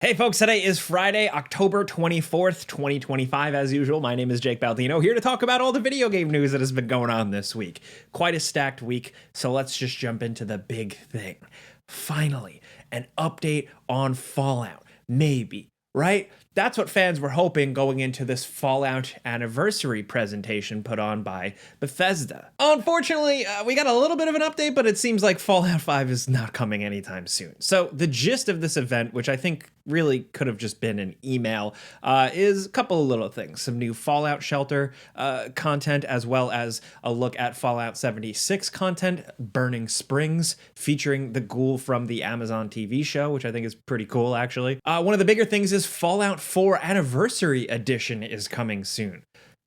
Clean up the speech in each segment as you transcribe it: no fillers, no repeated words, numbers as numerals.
Hey folks, today is Friday, October 24th, 2025. As usual, my name is Jake Baldino, here to talk about all the video game news that has been going on this week. Quite a stacked week, so let's just jump into the big thing. Finally, an update on Fallout. Maybe, right? That's what fans were hoping going into this Fallout anniversary presentation put on by Bethesda. Unfortunately, we got a little bit of an update, but it seems like Fallout 5 is not coming anytime soon. So the gist of this event, which I think really could have just been an email, is a couple of little things. Some new Fallout Shelter content, as well as a look at Fallout 76 content, Burning Springs, featuring the ghoul from the Amazon TV show, which I think is pretty cool, actually. One of the bigger things is Fallout 4 Anniversary Edition is coming soon.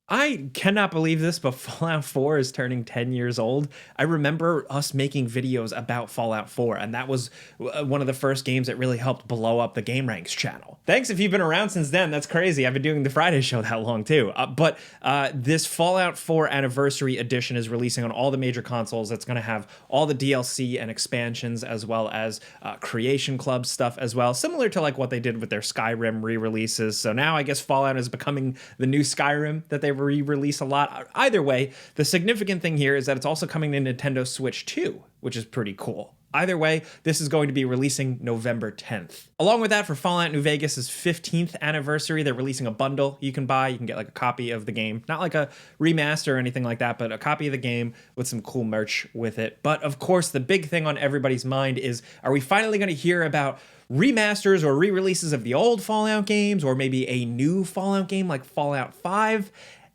I cannot believe this, but Fallout 4 is turning 10 years old. I remember us making videos about Fallout 4, and that was one of the first games that really helped blow up the gameranx channel. Thanks if you've been around since then. That's crazy. I've been doing the Friday show that long too. But this Fallout 4 Anniversary Edition is releasing on all the major consoles. That's going to have all the DLC and expansions, as well as Creation Club stuff as well, similar to like what they did with their Skyrim re-releases. So now I guess Fallout is becoming the new Skyrim that they re-release a lot. Either way, the significant thing here is that it's also coming to Nintendo Switch 2, which is pretty cool. Either way, this is going to be releasing November 10th. Along with that, for Fallout New Vegas' 15th anniversary, they're releasing a bundle you can buy. You can get like a copy of the game, not like a remaster or anything like that, but a copy of the game with some cool merch with it. But of course, the big thing on everybody's mind is, are we finally going to hear about remasters or re-releases of the old Fallout games, or maybe a new Fallout game like Fallout 5?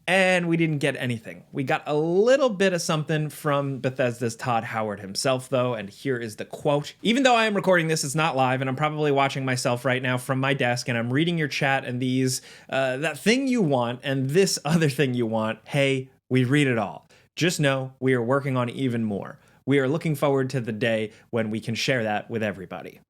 And we didn't get anything. We got a little bit of something from Bethesda's Todd Howard himself, though, and here is the quote. Even though I am recording this, it's not live, and I'm probably watching myself right now from my desk, and I'm reading your chat and these, that thing you want and this other thing you want. Hey, we read it all. Just know we are working on even more. We are looking forward to the day when we can share that with everybody.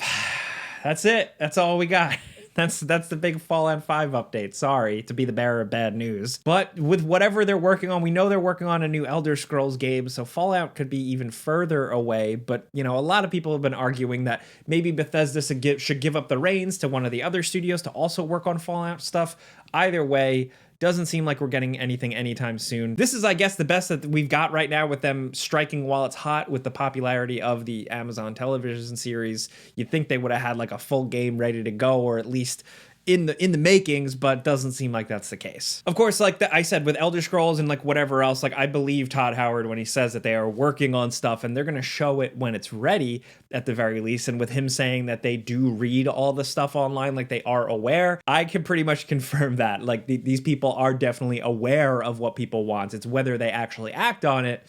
That's it. That's all we got. That's the big Fallout 5 update. Sorry to be the bearer of bad news. But with whatever they're working on, we know they're working on a new Elder Scrolls game, so Fallout could be even further away. But, you know, a lot of people have been arguing that maybe Bethesda should give up the reins to one of the other studios to also work on Fallout stuff. Either way, doesn't seem like we're getting anything anytime soon. This is, I guess, the best that we've got right now with them striking while it's hot with the popularity of the Amazon television series. You'd think they would have had like a full game ready to go, or at least in the makings, but doesn't seem like that's the case. Of course, like I said, with Elder Scrolls and like whatever else, like I believe Todd Howard when he says that they are working on stuff and they're going to show it when it's ready at the very least. And with him saying that they do read all the stuff online, like they are aware, I can pretty much confirm that. Like these people are definitely aware of what people want. It's whether they actually act on it.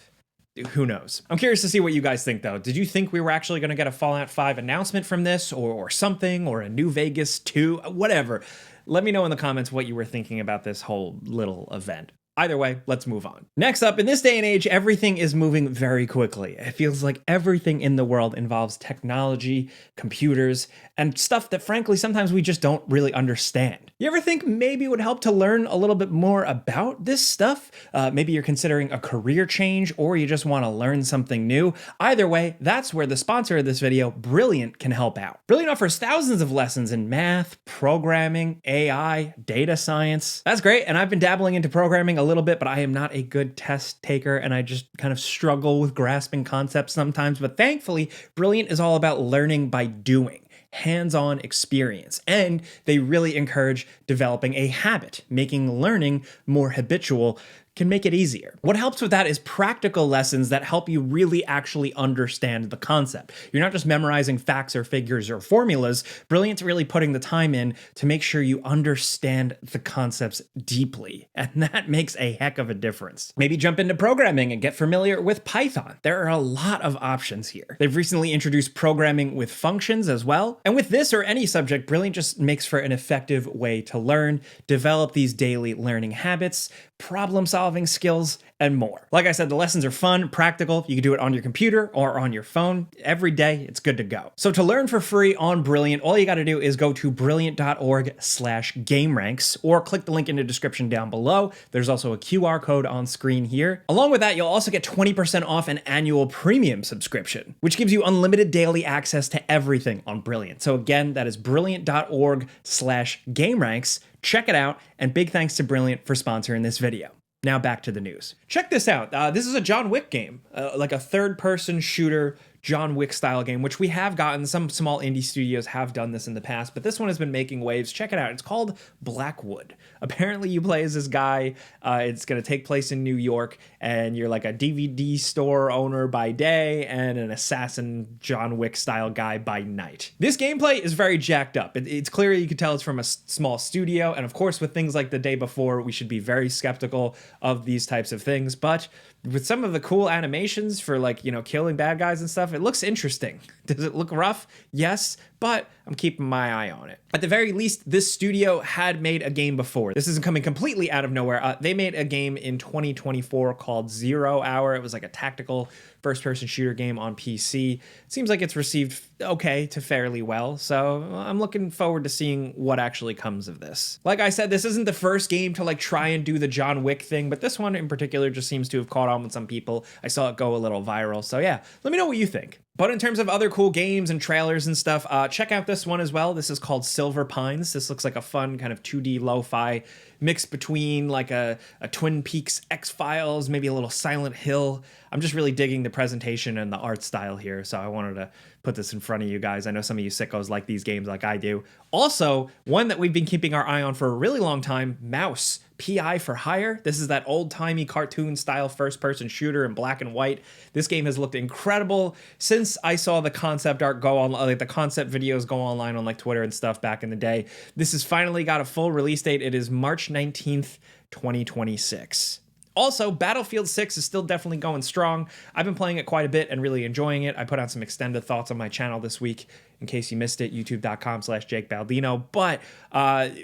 Who knows? I'm curious to see what you guys think, though. Did you think we were actually going to get a Fallout 5 announcement from this, or something, or a New Vegas 2, whatever? Let me know in the comments what you were thinking about this whole little event. Either way, let's move on. Next up, in this day and age, everything is moving very quickly. It feels like everything in the world involves technology, computers, and stuff that frankly, sometimes we just don't really understand. You ever think maybe it would help to learn a little bit more about this stuff? Maybe you're considering a career change, or you just want to learn something new. Either way, that's where the sponsor of this video, Brilliant, can help out. Brilliant offers thousands of lessons in math, programming, AI, data science. That's great, and I've been dabbling into programming a little bit, but I am not a good test taker, and I just kind of struggle with grasping concepts sometimes. But thankfully, Brilliant is all about learning by doing. Hands-on experience, and they really encourage developing a habit. Making learning more habitual can make it easier. What helps with that is practical lessons that help you really actually understand the concept. You're not just memorizing facts or figures or formulas. Brilliant's really putting the time in to make sure you understand the concepts deeply, and that makes a heck of a difference. Maybe jump into programming and get familiar with Python. There are a lot of options here. They've recently introduced programming with functions as well, and with this or any subject, Brilliant just makes for an effective way to learn, develop these daily learning habits, problem solve solving skills, and more. Like I said, the lessons are fun, practical. You can do it on your computer or on your phone. Every day, it's good to go. So to learn for free on Brilliant, all you got to do is go to brilliant.org/gameranx or click the link in the description down below. There's also a QR code on screen here. Along with that, you'll also get 20% off an annual premium subscription, which gives you unlimited daily access to everything on Brilliant. So again, that is brilliant.org/gameranx. Check it out, and big thanks to Brilliant for sponsoring this video. Now back to the news. Check this out. This is a John Wick game, like a third-person shooter John Wick style game, which we have gotten. Some small indie studios have done this in the past, but this one has been making waves. Check it out. It's called Blackwood. Apparently you play as this guy. It's going to take place in New York, and you're like a DVD store owner by day and an assassin John Wick style guy by night. This gameplay is very jacked up. It's clear you can tell it's from a small studio, and of course with things like The Day Before, we should be very skeptical of these types of things, but with some of the cool animations for, like, you know, killing bad guys and stuff, it looks interesting. Does it look rough? Yes, but I'm keeping my eye on it. At the very least, this studio had made a game before. This isn't coming completely out of nowhere. They made a game in 2024 called 0 Hour. It was like a tactical first-person shooter game on PC. It seems like it's received okay to fairly well, so I'm looking forward to seeing what actually comes of this. Like I said, this isn't the first game to like try and do the John Wick thing, but this one in particular just seems to have caught on with some people. I saw it go a little viral, so yeah, let me know what you think. But in terms of other cool games and trailers and stuff, check out this one as well. This is called Silver Pines. This looks like a fun kind of 2D lo-fi mix between like a Twin Peaks X-Files, maybe a little Silent Hill. I'm just really digging the presentation and the art style here, so I wanted to put this in front of you guys. I know some of you sickos like these games like I do. Also, one that we've been keeping our eye on for a really long time, Mouse. PI for Hire. This is that old-timey cartoon style first-person shooter in black and white. This game has looked incredible since I saw the concept art go on, like the concept videos go online on like Twitter and stuff back in the day. This has finally got a full release date. It is March 19th, 2026. Also, Battlefield 6 is still definitely going strong. I've been playing it quite a bit and really enjoying it. I put out some extended thoughts on my channel this week. In case you missed it, youtube.com/JakeBaldino. But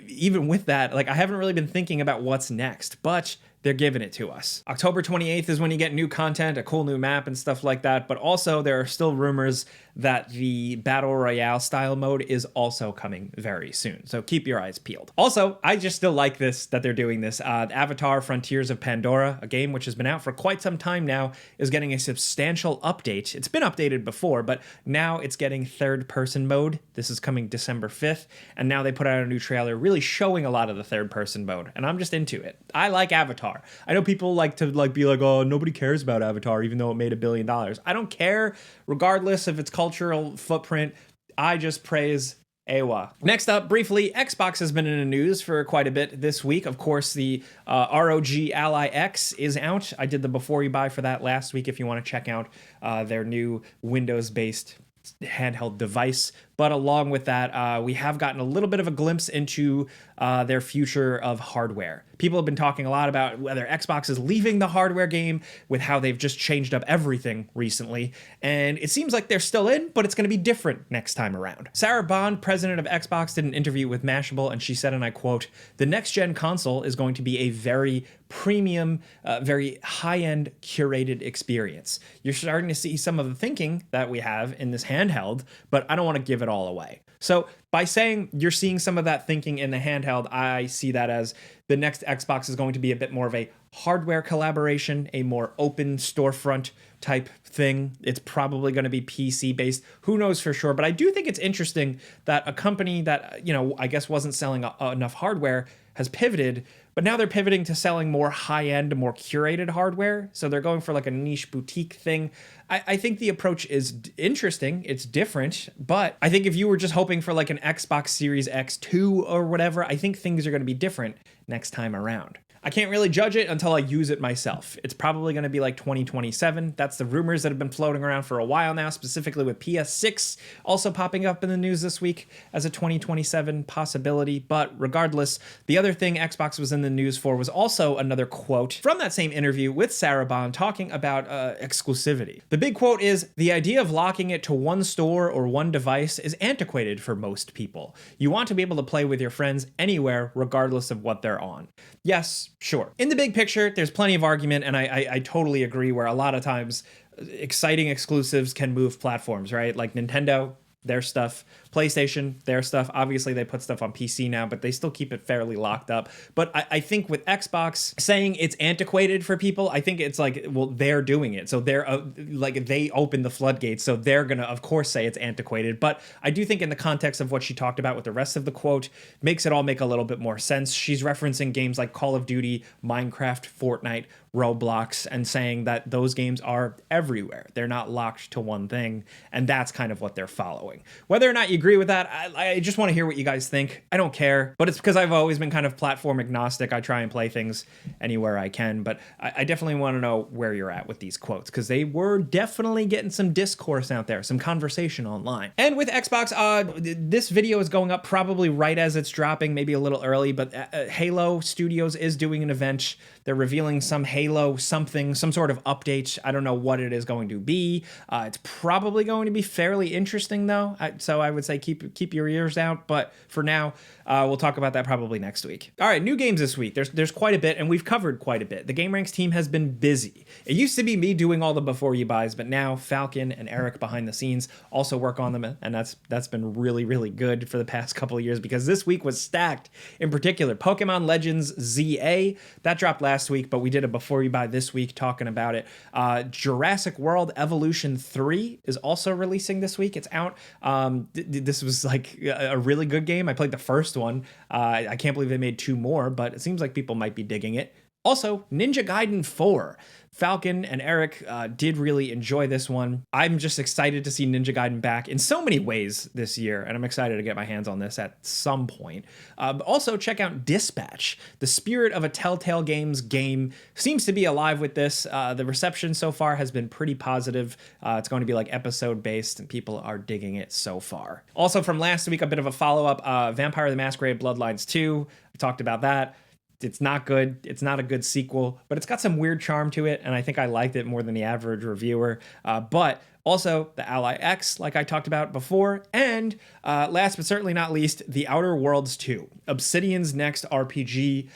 even with that, like, I haven't really been thinking about what's next, but they're giving it to us. October 28th is when you get new content, a cool new map and stuff like that. But also there are still rumors that the Battle Royale style mode is also coming very soon. So keep your eyes peeled. Also, I just still like this, that they're doing this. Avatar Frontiers of Pandora, a game which has been out for quite some time now, is getting a substantial update. It's been updated before, but now it's getting third-person mode. This is coming December 5th. And now they put out a new trailer really showing a lot of the third-person mode. And I'm just into it. I like Avatar. I know people like to be like, oh, nobody cares about Avatar, even though it made $1 billion. I don't care, regardless of its cultural footprint. I just praise Awa. Next up, briefly, Xbox has been in the news for quite a bit this week. Of course, the ROG Ally X is out. I did the before you buy for that last week if you want to check out their new Windows-based handheld device. But along with that, we have gotten a little bit of a glimpse into their future of hardware. People have been talking a lot about whether Xbox is leaving the hardware game with how they've just changed up everything recently. And it seems like they're still in, but it's going to be different next time around. Sarah Bond, president of Xbox, did an interview with Mashable, and she said, and I quote, "The next-gen console is going to be a very premium, very high-end curated experience. You're starting to see some of the thinking that we have in this handheld, but I don't want to give it all away." So by saying you're seeing some of that thinking in the handheld, I see that as the next Xbox is going to be a bit more of a hardware collaboration, a more open storefront type thing. It's probably going to be PC based. Who knows for sure? But I do think it's interesting that a company that, you know, I guess wasn't selling enough hardware has pivoted, but now they're pivoting to selling more high-end, more curated hardware. So they're going for like a niche boutique thing. I think the approach is interesting. It's different, but I think if you were just hoping for like an Xbox Series X2 or whatever, I think things are going to be different next time around. I can't really judge it until I use it myself. It's probably going to be like 2027. That's the rumors that have been floating around for a while now, specifically with PS6 also popping up in the news this week as a 2027 possibility. But regardless, the other thing Xbox was in the news for was also another quote from that same interview with Sarah Bond talking about exclusivity. The big quote is, "The idea of locking it to one store or one device is antiquated for most people. You want to be able to play with your friends anywhere, regardless of what they're on." Yes, Sure. In the big picture, there's plenty of argument, and I totally agree where a lot of times exciting exclusives can move platforms, right? Like Nintendo, their stuff, PlayStation, their stuff. Obviously, they put stuff on PC now, but they still keep it fairly locked up. But I think with Xbox saying it's antiquated for people, I think it's like, well, they're doing it. So they're like, they open the floodgates. So they're going to, of course, say it's antiquated. But I do think in the context of what she talked about with the rest of the quote, makes it all make a little bit more sense. She's referencing games like Call of Duty, Minecraft, Fortnite, Roblox, and saying that those games are everywhere. They're not locked to one thing. And that's kind of what they're following. Whether or not you agree with that, I just want to hear what you guys think. I don't care, but it's because I've always been kind of platform agnostic. I try and play things anywhere I can, but I definitely want to know where you're at with these quotes, because they were definitely getting some discourse out there, some conversation online. And with Xbox, this video is going up probably right as it's dropping, maybe a little early, but Halo Studios is doing an event. They're revealing some Halo something, some sort of update. I don't know what it is going to be. It's probably going to be fairly interesting though. So I would say keep your ears out. But for now, we'll talk about that probably next week. All right, new games this week. There's quite a bit, and we've covered quite a bit. The gameranx team has been busy. It used to be me doing all the before you buys, but now Falcon and Eric behind the scenes also work on them, and that's been really, really good for the past couple of years, because this week was stacked. In particular, Pokemon Legends ZA, that dropped last week, but we did a before you buy this week talking about it. Jurassic World Evolution 3 is also releasing this week. It's out. This was like a really good game. I played the first one. I can't believe they made 2 more, but it seems like people might be digging it. Also, Ninja Gaiden 4. Falcon and Eric did really enjoy this one. I'm just excited to see Ninja Gaiden back in so many ways this year, and I'm excited to get my hands on this at some point. Also, check out Dispatch. The spirit of a Telltale Games game seems to be alive with this. The reception so far has been pretty positive. It's going to be like episode-based, and people are digging it so far. Also, from last week, a bit of a follow-up, Vampire the Masquerade Bloodlines 2. I talked about that. It's not good. It's not a good sequel, but it's got some weird charm to it, and I think I liked it more than the average reviewer. But also the Ally X, like I talked about before, and last but certainly not least, The Outer Worlds 2. Obsidian's next RPG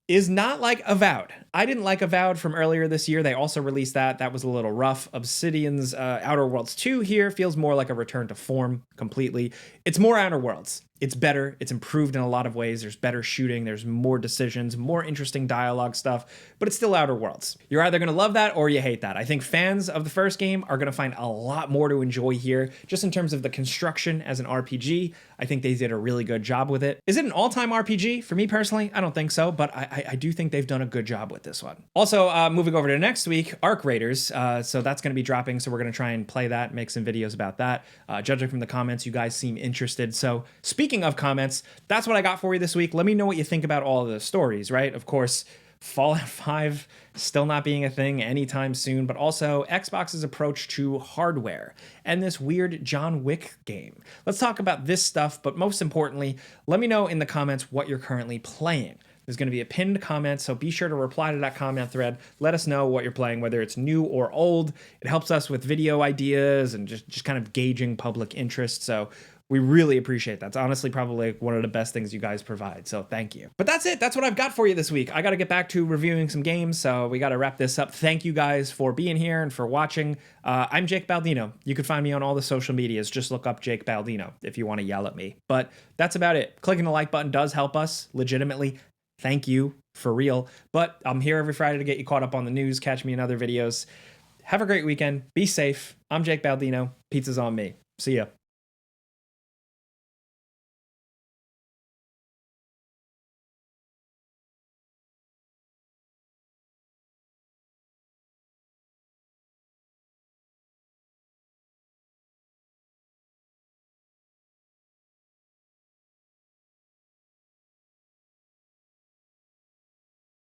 is not like Avowed. I didn't like Avowed from earlier this year. They also released that. That was a little rough. Obsidian's Outer Worlds 2 here feels more like a return to form completely. It's more Outer Worlds. It's better. It's improved in a lot of ways. There's better shooting. There's more decisions, more interesting dialogue stuff, but it's still Outer Worlds. You're either going to love that or you hate that. I think fans of the first game are going to find a lot more to enjoy here, just in terms of the construction as an RPG. I think they did a really good job with it. Is it an all-time RPG? For me personally, I don't think so, but I do think they've done a good job with this one. Also, moving over to next week, Arc Raiders. So that's going to be dropping, so we're going to try and play that, make some videos about that. Judging from the comments, you guys seem interested. So speaking of comments, that's what I got for you this week. Let me know what you think about all of the stories, right? Of course, Fallout 5 still not being a thing anytime soon, but also Xbox's approach to hardware and this weird John Wick game. Let's talk about this stuff, but most importantly, let me know in the comments what you're currently playing. There's going to be a pinned comment, so be sure to reply to that comment thread. Let us know what you're playing, whether it's new or old. It helps us with video ideas and just kind of gauging public interest, so we really appreciate that. It's honestly probably one of the best things you guys provide, so thank you. But that's it. That's what I've got for you this week. I got to get back to reviewing some games, so we got to wrap this up. Thank you guys for being here and for watching. I'm Jake Baldino. You can find me on all the social medias. Just look up Jake Baldino if you want to yell at me. But that's about it. Clicking the like button does help us, legitimately. Thank you, for real. But I'm here every Friday to get you caught up on the news. Catch me in other videos. Have a great weekend. Be safe. I'm Jake Baldino. Pizza's on me. See ya.